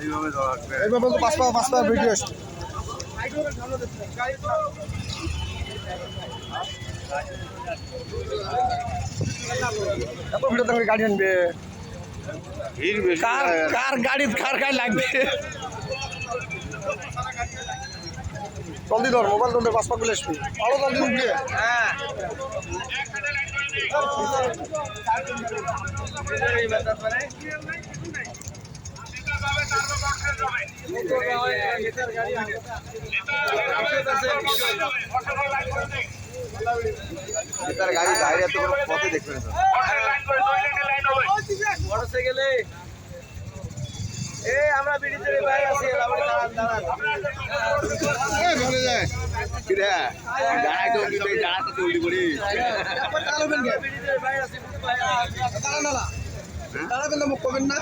এইভাবে তো পাঁচ পা ভিডিও আসছে। এত ভিডিও দেখে গাড়ি আনবে, কার গাড়ি কার গাড়ি লাগবে। জলদি ধর, মোবাইল ধরবে, পাঁচ পা গুলো আসবি, আরো জলদি উঠবে। গাড়ি বাইরে তো পথে দেখবেন মোটরসাইকেলে। আমরা ব্রিজের বাইরে আছি, দাঁড়ান দাঁড়ান ধরে যায় কিরা গাড়ি তো দাঁড়াতে তৈরি করি দাঁড়াবেন না, মুখ করবেন না।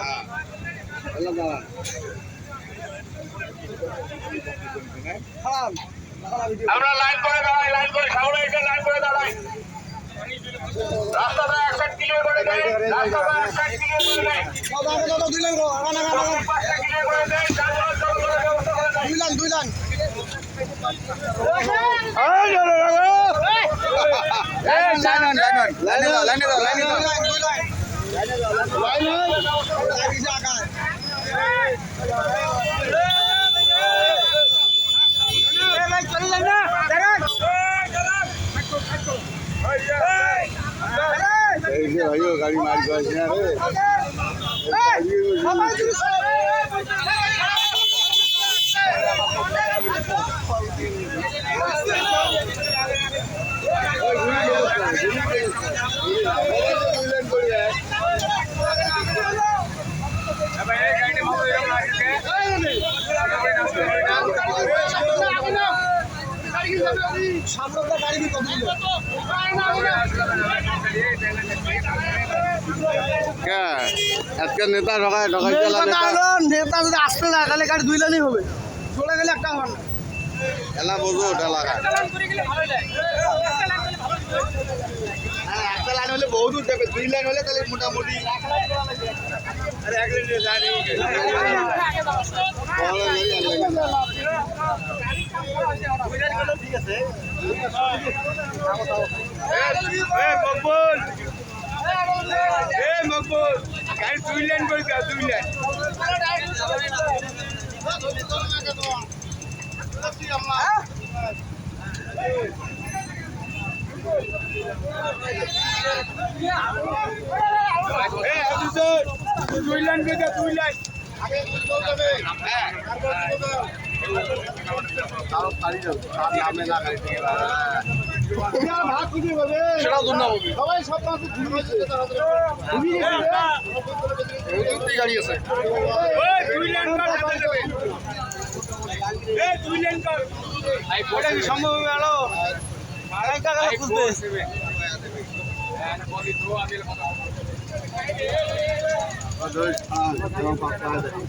আমরা লাইন করে দাঁড়াই, লাইন করে সামনে এসে লাইন করে দাঁড়াই। রাস্তাটা এক সাইড ক্লিয়ার করে দেয়, রাস্তাটা এক সাইড ক্লিয়ার করে দেয়, পাঁচটা ক্লিয়ার করে দেয়, যানবাহন চলাচলের ব্যবস্থা করে দেয়। দুই লাইন ভাইও গাড়ি মারি করেছে না রে। আজকে নেতা ঢোকায় নেতা যদি আসতে না তাহলে গাড়ি দুই লাইনই হবে, চলে গেলে একটা হবে না। এলা বোঝো এলাকা একটা লাইন হলে বহু দূর যাবে, দুই লাইন হলে তাহলে মোটামুটি ঠিক আছে। মকবুল গাড়ি দুই লাইন করে দাও, দুই লাইন। দুই লাইন করে দাও, দুই লাইন। গাড়ি আছে সম্ভব হবে।